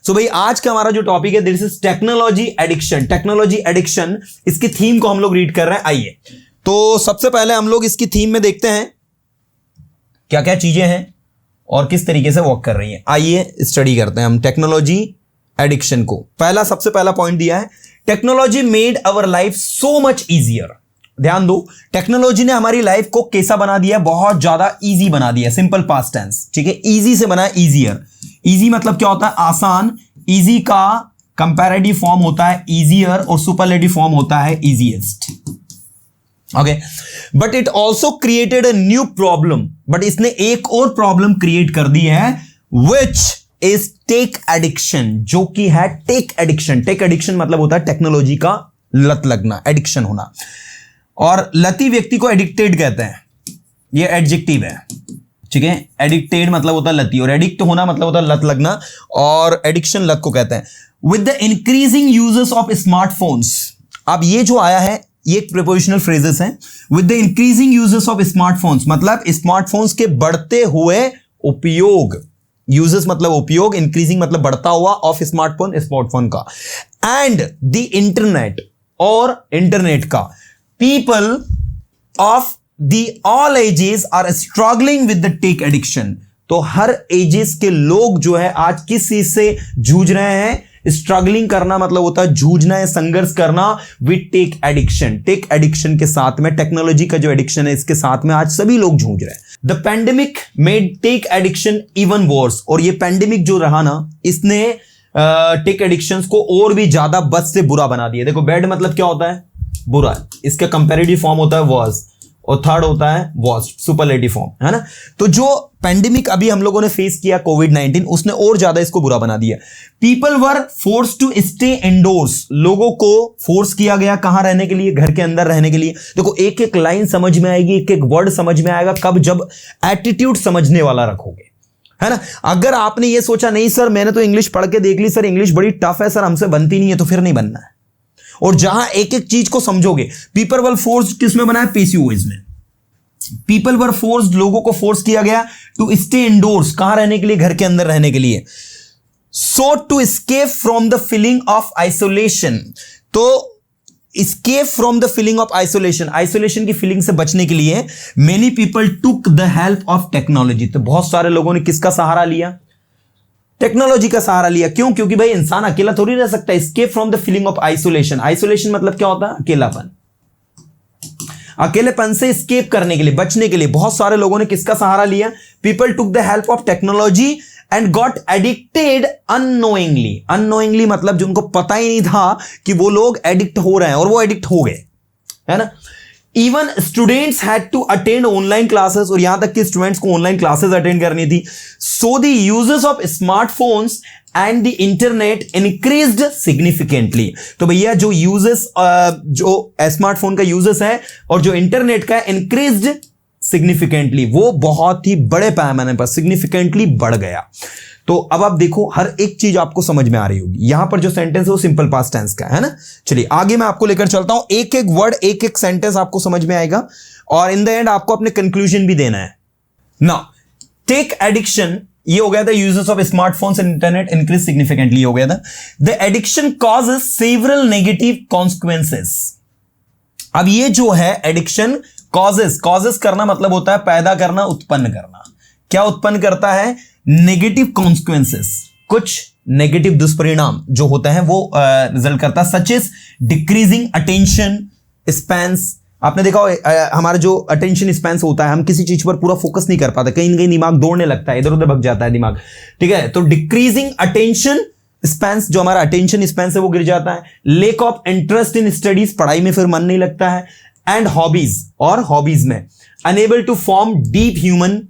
सो भाई आज का हमारा जो टॉपिक है this is technology addiction. Technology addiction, इसकी थीम को हम लोग रीड कर रहे हैं। आइए तो सबसे पहले हम लोग इसकी थीम में देखते हैं क्या क्या चीजें हैं और किस तरीके से वर्क कर रही हैं। आइए स्टडी करते हैं हम टेक्नोलॉजी एडिक्शन को। सबसे पहला पॉइंट दिया है, technology made our life so much easier. ध्यान दो, टेक्नोलॉजी ने हमारी लाइफ को कैसा बना दिया, बहुत ज्यादा इजी बना दिया। सिंपल पास्ट टेंस, ठीक है, इजी से बना इजियर। इजी मतलब क्या होता है, आसान। इजी का कंपैरेटिव फॉर्म होता है इजियर और सुपरलेटिव फॉर्म होता है easiest. Okay, but it also created a new problem. But इसने एक और प्रॉब्लम क्रिएट कर दी है, विच इज टेक एडिक्शन, जो कि है टेक एडिक्शन। टेक एडिक्शन मतलब होता है टेक्नोलॉजी का लत लगना, एडिक्शन होना। और लती व्यक्ति को एडिक्टेड कहते हैं, ये एडजेक्टिव है, ठीक है। एडिक्टेड मतलब होता है लती, और एडिक्ट होना मतलब होता है लत लगना, और एडिक्शन लत को कहते हैं। With the increasing uses of smartphones, अब ये जो आया है ये प्रीपोजिशनल फ्रेजेस हैं। With the increasing uses of smartphones मतलब स्मार्टफोन्स के बढ़ते हुए उपयोग। यूजेस मतलब उपयोग, इंक्रीजिंग मतलब बढ़ता हुआ, ऑफ स्मार्टफोन का, एंड द इंटरनेट और इंटरनेट का। People of the all ages are struggling with the tech addiction. तो हर एजेस के लोग जो है आज किस चीज से जूझ रहे हैं, स्ट्रगलिंग करना मतलब होता है जूझना है, संघर्ष करना with tech addiction. Tech addiction के साथ में टेक्नोलॉजी का जो एडिक्शन है इसके साथ में आज सभी लोग जूझ रहे हैं। The pandemic made tech addiction even worse. और ये पेंडेमिक जो रहा ना, इसने टेक एडिक्शन को और भी ज्यादा बद से बुरा बना दिया। देखो बैड मतलब क्या होता है, बुरा, इसका कंपैरेटिव फॉर्म होता है वर्स, और थर्ड होता है वर्स्ट, सुपरलेटिव फॉर्म, है ना। तो जो पेंडेमिक अभी हम लोगों ने फेस किया कोविड-19, उसने और ज्यादा इसको बुरा बना दिया। People were forced to stay indoors. लोगों को फोर्स किया गया कहां रहने के लिए, घर के अंदर रहने के लिए। देखो एक एक लाइन समझ में आएगी, एक एक वर्ड समझ में आएगा कब, जब एटीट्यूड समझने वाला रखोगे, है ना। अगर आपने ये सोचा नहीं सर मैंने तो इंग्लिश पढ़ के देख ली, सर इंग्लिश बड़ी टफ है, सर हमसे बनती नहीं है, तो फिर नहीं बनना है। और जहां एक एक चीज को समझोगे, पीपल वर फोर्स्ड किसमें बना है, पीसीओएस में। पीपल वर फोर्स्ड, लोगों को फोर्स किया गया टू स्टे इंडोर्स, कहां रहने के लिए, घर के अंदर रहने के लिए। So to escape from the feeling of isolation. तो escape from the feeling of isolation, isolation की फीलिंग से बचने के लिए many people took the help of technology. तो बहुत सारे लोगों ने किसका सहारा लिया, टेक्नोलॉजी का सहारा लिया। क्यों, क्योंकि भाई इंसान अकेला थोड़ी रह सकता है। Escape from the feeling of isolation, isolation मतलब क्या होता है, अकेलापन। अकेलेपन से एस्केप करने के लिए, बचने के लिए बहुत सारे लोगों ने किसका सहारा लिया, people took the help of technology and got addicted unknowingly. Unknowingly मतलब जो उनको पता ही नहीं था कि वो लोग एडिक्ट हो रहे हैं, और वो एडिक्ट हो गए, है ना। Even students had to attend online classes, और यहां तक कि स्टूडेंट्स को ऑनलाइन क्लासेस अटेंड करनी थी। So the uses of smartphones and the internet increased significantly. तो भैया जो यूजेस, जो स्मार्टफोन का यूजेस है और जो इंटरनेट का इंक्रीज्ड सिग्निफिकेंटली, वो बहुत ही बड़े पैमाने पर सिग्निफिकेंटली बढ़ गया। तो अब आप देखो हर एक चीज आपको समझ में आ रही होगी। यहां पर जो सेंटेंस है वो सिंपल पास्ट टेंस का है ना। चलिए आगे मैं आपको लेकर चलता हूं, एक एक वर्ड, एक एक सेंटेंस आपको समझ में आएगा, और इन द एंड आपको अपने कंक्लूजन भी देना है। नाउ टेक एडिक्शन, ये हो गया था uses of smartphones and internet increase significantly हो गया था। The addiction causes several negative consequences. अब ये जो है एडिक्शन कॉजेस करना मतलब होता है पैदा करना, उत्पन्न करना। क्या उत्पन्न करता है, नेगेटिव कॉन्सिक्वेंसेस, कुछ नेगेटिव दुष्परिणाम जो होते हैं वो रिजल्ट करता है। Such is decreasing attention spans. आपने देखा हमारा जो अटेंशन स्पैन्स होता है, हम किसी चीज पर पूरा फोकस नहीं कर पाते, कहीं ना कहीं दिमाग दौड़ने लगता है, इधर उधर भग जाता है दिमाग, ठीक है। तो डिक्रीजिंग अटेंशन स्पैन्स, जो हमारा अटेंशन स्पैन्स है वो गिर जाता है। Lack of interest in studies, पढ़ाई में फिर मन नहीं लगता है। एंड हॉबीज, और हॉबीज में unable to form deep human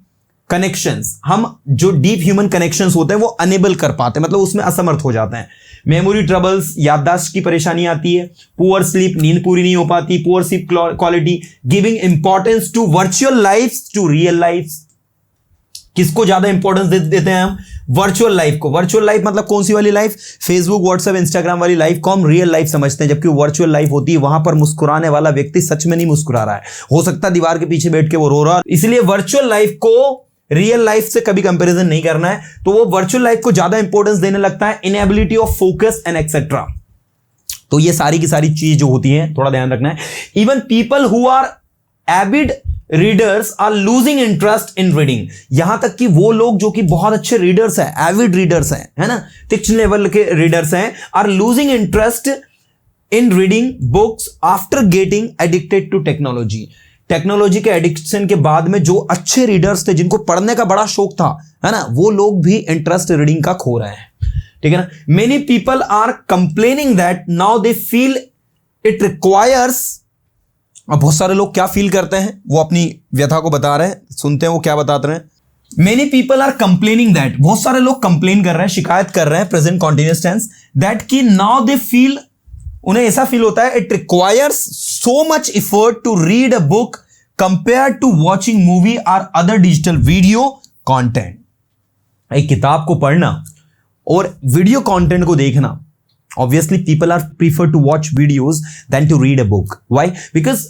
connections. हम जो डीप ह्यूमन कनेक्शंस होते हैं वो अनेबल कर पाते हैं, मतलब उसमें असमर्थ हो जाते हैं। मेमोरी ट्रबल्स, याददाश्त की परेशानी आती है। पुअर स्लीप, नींद पूरी नहीं हो पाती। Poor sleep quality. Giving importance to virtual life to real life. किसको ज्यादा इंपॉर्टेंस देते हैं हम, वर्चुअल लाइफ को। वर्चुअल लाइफ मतलब कौन सी वाली लाइफ, फेसबुक व्हाट्सएप इंस्टाग्राम वाली लाइफ को हम रियल लाइफ समझते हैं, जबकि वर्चुअल लाइफ होती है वहां पर मुस्कुराने वाला व्यक्ति सच में नहीं मुस्कुरा रहा है, हो सकता है दीवार के पीछे बैठ के वो रो रहा है। इसलिए वर्चुअल लाइफ को रियल लाइफ से कभी कंपैरिजन नहीं करना है, तो वो वर्चुअल लाइफ को ज्यादा इंपॉर्टेंस देने लगता है, inability of focus and etcetera. तो ये सारी की सारी चीज जो होती है थोड़ा ध्यान रखना है। Even people who are avid readers are losing interest in reading, यहां तक कि वो लोग जो कि बहुत अच्छे रीडर्स हैं, एविड रीडर्स हैं, है ना, तीक्ष्ण लेवल के रीडर्स हैं, are losing interest in reading books after getting addicted to technology. Technology के एडिक्शन के बाद में जो अच्छे रीडर्स थे, जिनको पढ़ने का बड़ा शौक था, है ना, वो लोग भी इंटरेस्ट रीडिंग का खो रहे हैं, ठीक है ना। Many people are complaining that now they feel it requires. अब बहुत सारे लोग क्या फील करते हैं, वो अपनी व्यथा को बता रहे हैं, सुनते हैं वो क्या बताते हैं। Many people are complaining that, बहुत सारे लोग कंप्लेन कर रहे हैं, शिकायत कर रहे हैं, प्रेजेंट कॉन्टिन्यूअस टेंस, दैट कि नाउ दे फील, उन्हें ऐसा फील होता है, it requires so much effort to read a book compare to watching movie और अदर डिजिटल वीडियो कंटेंट। एक किताब को पढ़ना और वीडियो कंटेंट को देखना, obviously people are prefer to watch videos than to read a book. Why? Because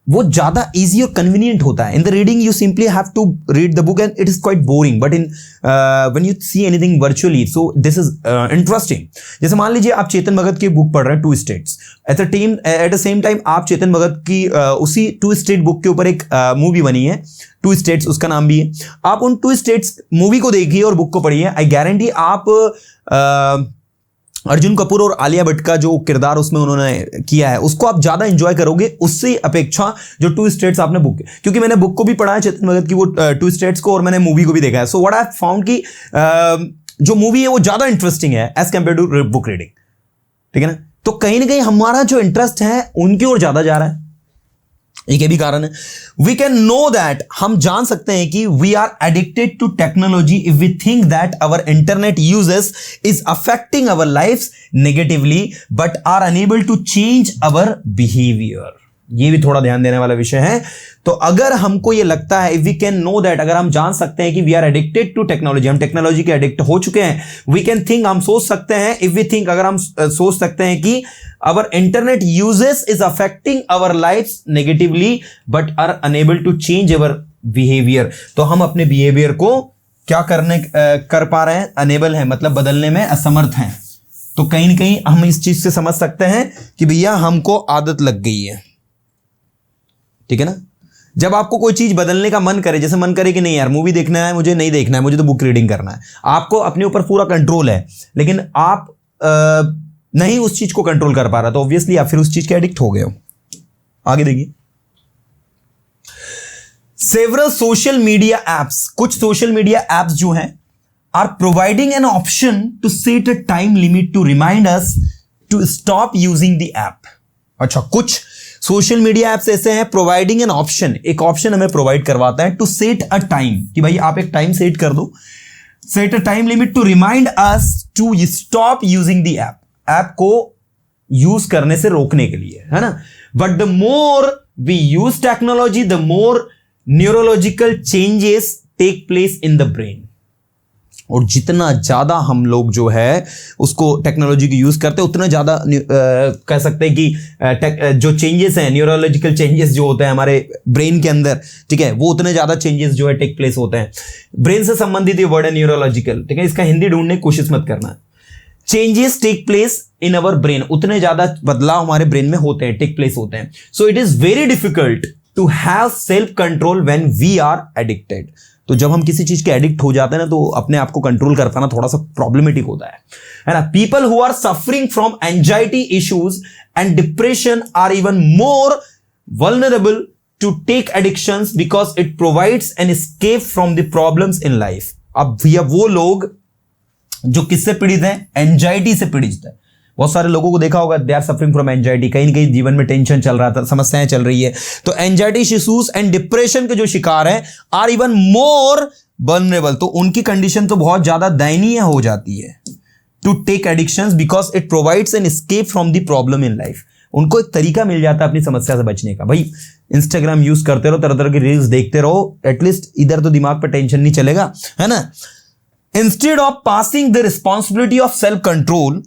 वो ज्यादा इजी और कन्वीनियंट होता है। In the reading you simply have to read the book and it is quite boring, but in when you see anything virtually, so this is interesting. जैसे मान लीजिए आप चेतन भगत की बुक पढ़ रहे हैं, two states, at the same time आप चेतन भगत की उसी टू स्टेट बुक के ऊपर एक मूवी बनी है, टू स्टेट्स उसका नाम भी है। आप उन टू स्टेट्स मूवी को देखिए और बुक को पढ़िए, आई गारंटी आप अर्जुन कपूर और आलिया भट्ट का जो किरदार उसमें उन्होंने किया है उसको आप ज्यादा एंजॉय करोगे उससे अपेक्षा जो टू स्टेट्स आपने बुक, क्योंकि मैंने बुक को भी पढ़ा है चेतन भगत की वो टू स्टेट्स को, और मैंने मूवी को भी देखा है। सो व्हाट आई फाउंड कि जो मूवी है वो ज्यादा इंटरेस्टिंग है as compare to book reading, ठीक है ना। तो कहीं ना कहीं हमारा जो इंटरेस्ट है उनकी ओर ज्यादा जा रहा है, एक भी कारण है। वी कैन नो दैट, हम जान सकते हैं कि we are addicted to technology if we think that our internet uses is affecting our lifes negatively but are unable to change our behaviour. ये भी थोड़ा ध्यान देने वाला विषय है। तो अगर हमको ये लगता है, if we can know that, अगर हम जान सकते हैं कि we are addicted to technology, हम टेक्नोलॉजी के एडिक्ट हो चुके हैं, वी कैन थिंक, हम सोच सकते हैं, इफ वी थिंक, अगर हम सोच सकते हैं कि our internet uses is affecting our lives negatively but are unable to change our behavior, तो हम अपने behavior को क्या कर पा रहे हैं, unable है, मतलब बदलने में असमर्थ हैं। तो कहीं ना कहीं हम इस चीज से समझ सकते हैं कि भैया हमको आदत लग गई है, ठीक है ना। जब आपको कोई चीज बदलने का मन करे, जैसे मन करे कि नहीं यार मूवी देखना है, मुझे नहीं देखना है, मुझे तो बुक रीडिंग करना है, आपको अपने ऊपर पूरा कंट्रोल है, लेकिन आप नहीं उस चीज को कंट्रोल कर पा रहा, तो ऑब्वियसली आप फिर उस चीज के एडिक्ट हो गए हो। आगे देखिए, सेवरल सोशल मीडिया एप्स, कुछ सोशल मीडिया एप्स जो हैं are providing an option to set a time limit to remind us to stop using the app. अच्छा, कुछ सोशल मीडिया एप्स ऐसे हैं प्रोवाइडिंग एन ऑप्शन, एक ऑप्शन हमें provide करवाता है टू सेट अ टाइम, कि भाई आप एक टाइम सेट कर दो, set a time limit to remind us to stop using the app, app को यूज करने से रोकने के लिए, है ना। But the more we use technology the more neurological changes take place in the brain. और जितना ज्यादा हम लोग जो है उसको टेक्नोलॉजी को यूज करते हैं उतना ज्यादा कह सकते हैं कि जो चेंजेस हैं, न्यूरोलॉजिकल चेंजेस जो होते हैं हमारे ब्रेन के अंदर, ठीक है, वो उतने ज्यादा चेंजेस जो है टेक प्लेस होते हैं। ब्रेन से संबंधित ये वर्ड है न्यूरोलॉजिकल, ठीक है, इसका हिंदी ढूंढने की कोशिश मत करना। Changes take place in our brain, उतने ज्यादा बदलाव हमारे ब्रेन में होते हैं, टेक प्लेस होते हैं। So it is very difficult to have self control when we are addicted. तो जब हम किसी चीज के एडिक्ट हो जाते हैं ना, तो अपने आप को कंट्रोल कर पाना थोड़ा सा प्रॉब्लमेटिक होता है ना। People who are suffering from anxiety issues and depression are even more vulnerable to tech addictions because it provides an escape from the problems in life. अब भैया वो लोग जो किससे पीड़ित हैं, एंजाइटी से पीड़ित है। बहुत सारे लोगों को देखा होगा, they are suffering from anxiety, कहीं ना कहीं जीवन में टेंशन चल रहा था, समस्याएं चल रही है। तो एंजाइटी इश्यूज एंड डिप्रेशन के जो शिकार हैं आर इवन मोर वल्नरेबल, तो उनकी कंडीशन तो बहुत ज्यादा दयनीय हो जाती है to tech addictions because it provides an escape from the problem in life. उनको एक तरीका मिल जाता है अपनी समस्या से बचने का। भाई इंस्टाग्राम यूज करते रहो, तरह तरह की रील्स देखते रहो, एटलीस्ट इधर तो दिमाग पर टेंशन नहीं चलेगा, है ना। Instead of passing the responsibility of self-control,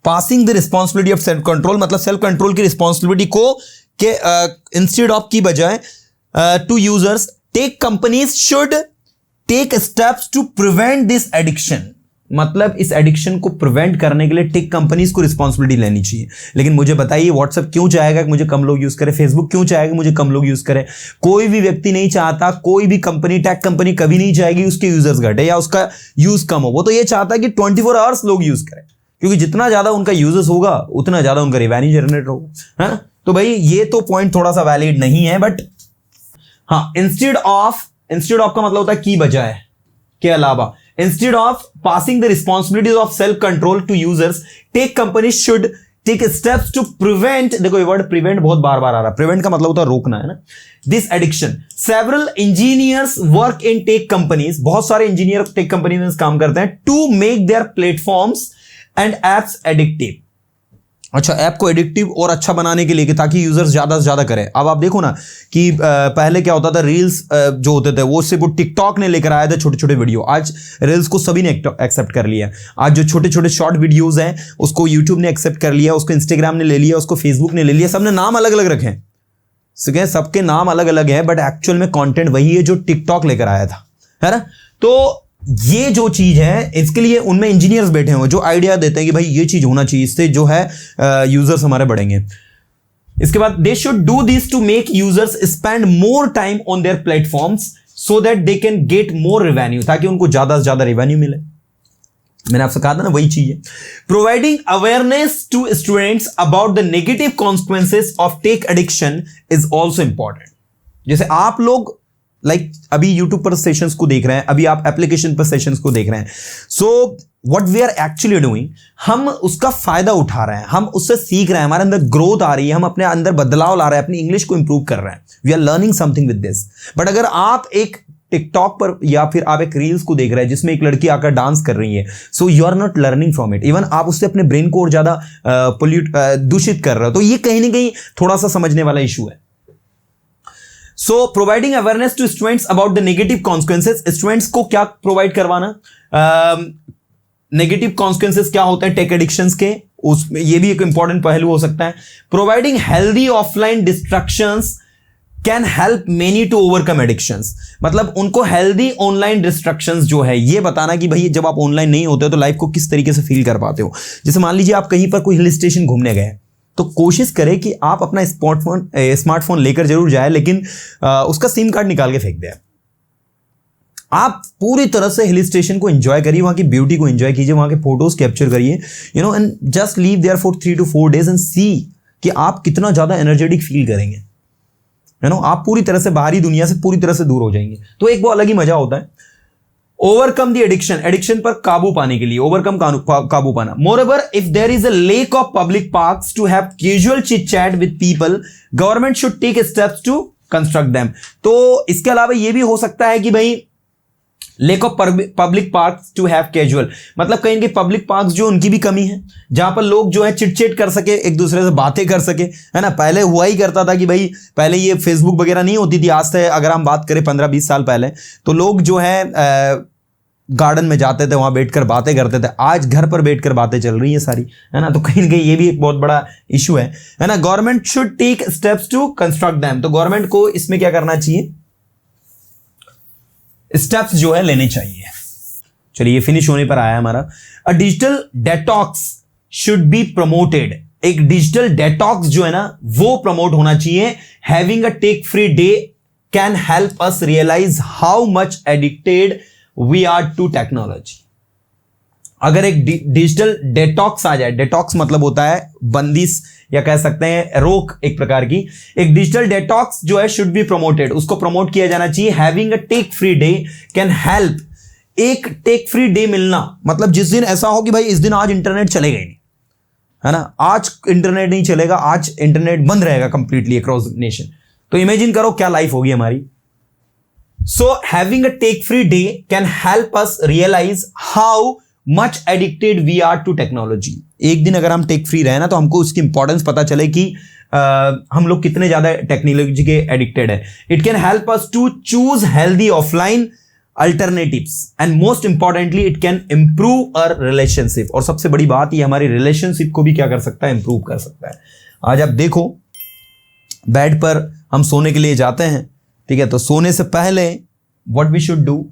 passing the responsibility of self-control मतलब self-control की responsibility को के instead of की बजाय to users, take companies should tech steps to prevent this addiction, मतलब इस एडिक्शन को प्रिवेंट करने के लिए टेक कंपनीज को रिस्पॉन्सिबिलिटी लेनी चाहिए। लेकिन मुझे बताइए, व्हाट्सएप क्यों चाहेगा कि मुझे कम लोग यूज करें? फेसबुक क्यों चाहेगा मुझे कम लोग यूज करें? कोई भी व्यक्ति नहीं चाहता, कोई भी कंपनी, टेक कंपनी कभी नहीं चाहेगी उसके यूजर्स घटे या उसका यूज कम हो। वो तो ये चाहता है कि 24 आवर्स लोग यूज करें, क्योंकि जितना ज्यादा उनका यूजर्स होगा उतना ज्यादा उनका रेवेन्यू जनरेट होगा, है ना। तो भाई ये तो पॉइंट थोड़ा सा वैलिड नहीं है, बट हाँ, इंस्टेड ऑफ का मतलब होता है की बजाय, के अलावा, instead of passing the responsibilities of self control to users, tech company should take steps to prevent, देखो ये वर्ड प्रिवेंट बहुत बार बार आ रहा है, प्रिवेंट का मतलब होता है रोकना, है ना, this addiction. Several engineers work in tech companies, बहुत सारे इंजीनियर टेक कंपनी में काम करते हैं, to make their platforms and apps addictive. अच्छा, ऐप को एडिक्टिव और अच्छा बनाने के लिए कि ताकि यूजर्स ज्यादा से ज्यादा करें। अब आप देखो ना कि पहले क्या होता था, रील्स जो होते थे वो सिर्फ टिकटॉक ने लेकर आया था छोटे छोटे वीडियो, आज रील्स को सभी ने एक्सेप्ट कर लिया। आज जो छोटे छोटे शॉर्ट वीडियोस हैं उसको यूट्यूब ने एक्सेप्ट कर लिया, उसको इंस्टाग्राम ने ले लिया, उसको फेसबुक ने ले लिया, सबने नाम अलग अलग रखे हैं, सबके नाम अलग अलग है, बट एक्चुअल में कंटेंट वही है जो टिकटॉक लेकर आया था, है ना। तो ये जो चीज है इसके लिए उनमें इंजीनियर्स बैठे हुए जो आइडिया देते हैं कि भाई ये चीज होना चाहिए, इससे जो है यूजर्स हमारे बढ़ेंगे। इसके बाद they should do this to make users spend more time on their platforms so that they can get more revenue, ताकि उनको ज्यादा से ज्यादा रेवेन्यू मिले। मैंने आपसे कहा था ना, वही चीज है। Providing awareness to students about the negative consequences of tech addiction is also important. जैसे आप लोग अभी YouTube पर सेशंस को देख रहे हैं, अभी आप एप्लीकेशन पर सेशंस को देख रहे हैं, so what we are actually doing, हम उसका फायदा उठा रहे हैं, हम उससे सीख रहे हैं, हमारे अंदर ग्रोथ आ रही है, हम अपने अंदर बदलाव ला रहे हैं, अपनी इंग्लिश को इंप्रूव कर रहे हैं, we are learning something with this. But अगर आप एक टिकटॉक पर या फिर आप एक रील्स को देख रहे हैं जिसमें एक लड़की आकर डांस कर रही है, so you are not learning from it, even आप उससे अपने ब्रेन को और ज्यादा दूषित कर रहे हो। तो ये कहीं ना कहीं थोड़ा सा समझने वाला इशू है। So providing awareness to students about the negative consequences, students को क्या प्रोवाइड करवाना, नेगेटिव कॉन्सिक्वेंसेस क्या होते हैं टेक एडिक्शंस के, उसमें ये भी एक इंपॉर्टेंट पहलू हो सकता है। Providing healthy offline distractions can help many to overcome addictions, मतलब उनको हेल्दी ऑनलाइन डिस्ट्रैक्शंस जो है ये बताना कि भाई जब आप ऑनलाइन नहीं होते हो तो लाइफ को किस तरीके से फील कर पाते हो। जैसे मान लीजिए आप कहीं पर कोई हिल स्टेशन घूमने गए, तो कोशिश करें कि आप अपना स्मार्टफोन लेकर जरूर जाए, लेकिन उसका सिम कार्ड निकाल के फेंक दें। आप पूरी तरह से हिल स्टेशन को एंजॉय करिए, वहां की ब्यूटी को एंजॉय कीजिए, वहां के फोटोज कैप्चर करिए, and just leave there for 3 to 4 days and see कि आप कितना ज्यादा एनर्जेटिक फील करेंगे, आप पूरी तरह से बाहरी दुनिया से पूरी तरह से दूर हो जाएंगे। तो एक वो अलग ही मजा होता है। ओवरकम द एडिक्शन, एडिक्शन पर काबू पाने के लिए, ओवरकम काबू पाना। Moreover, if there is a lack of public parks to have casual chit chat with people, government should take steps to construct them. तो इसके अलावा यह भी हो सकता है कि भाई lack of public parks to have casual, मतलब कहीं के पब्लिक पार्क्स जो उनकी भी कमी है, जहां पर लोग जो है चिट कर सके, एक दूसरे से बातें कर सके, है ना। पहले हुआ ही करता था कि भाई पहले ये फेसबुक वगैरह नहीं होती थी, आज से अगर हम बात करें 15-20 साल पहले, तो लोग जो है गार्डन में जाते थे, वहां बैठकर बातें करते थे। आज घर पर बैठकर बातें चल रही है सारी, है ना। तो कहीं ना कहीं ये भी एक बहुत बड़ा इशू है ना। Government should take steps to construct them, तो गवर्नमेंट को इसमें क्या करना चाहिए, स्टेप्स जो है लेने चाहिए। चलिए ये फिनिश होने पर आया हमारा। A digital detox should be promoted, एक डिजिटल डेटॉक्स जो है ना वो प्रमोट होना चाहिए। Having a tech free day can help us realise how much addicted we are to technology. अगर एक डिजिटल डेटॉक्स आ जाए, डेटॉक्स मतलब होता है बंदिश या कह सकते हैं रोक एक प्रकार की, एक डिजिटल डेटॉक्स जो है शुड बी प्रमोटेड, उसको प्रमोट किया जाना चाहिए। Having a tech free day can help, एक टेक फ्री डे मिलना मतलब जिस दिन ऐसा हो कि भाई इस दिन आज इंटरनेट चलेगा ही नहीं, है ना, आज इंटरनेट नहीं चलेगा, आज इंटरनेट बंद रहेगा कंप्लीटली अक्रॉस नेशन, तो इमेजिन करो क्या लाइफ होगी हमारी। So having a tech free day can help us realise how much addicted we are to technology. एक दिन अगर हम टेक फ्री रहे ना तो हमको उसकी इंपॉर्टेंस पता चले कि हम लोग कितने ज्यादा टेक्नोलॉजी के एडिक्टेड है। It can help us to choose healthy offline alternatives and most importantly it can improve our relationship. और सबसे बड़ी बात ये हमारी रिलेशनशिप को भी क्या कर सकता है, इंप्रूव कर सकता है। आज आप देखो बेड पर हम सोने के लिए जाते हैं, ठीक है, तो सोने से पहले what we should do,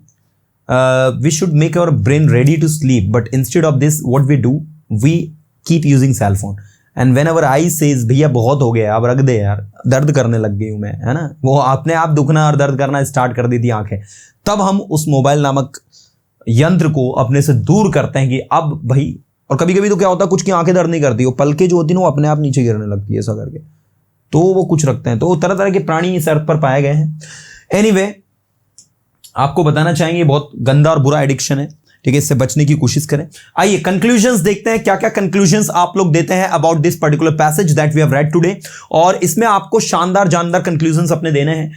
we should make our brain ready to sleep, but instead of this what we do, we keep using cell phone and when our eyes भैया बहुत हो गया, अब रख दे यार, दर्द करने लग गई हूं मैं, है ना, वो अपने आप दुखना और दर्द करना स्टार्ट कर दी थी आंखें, तब हम उस मोबाइल नामक यंत्र को अपने से दूर करते हैं कि अब भाई। और कभी कभी तो क्या होता है, कुछ की आंखें दर्द नहीं करती, वो पलके जो होती है ना वो अपने आप नीचे गिरने लगती है ऐसा करके, तो वो कुछ रखते हैं। तो तरह तरह के प्राणी इस अर्थ पर पाए गए हैं। एनीवे, आपको बताना चाहेंगे बहुत गंदा और बुरा एडिक्शन है, ठीक है, इससे बचने की कोशिश करें। आइए कंक्लूजन्स देखते हैं, क्या क्या कंक्लूजन्स आप लोग देते हैं about this particular passage that we have read today, और इसमें आपको शानदार जानदार कंक्लूजन्स अपने देने हैं।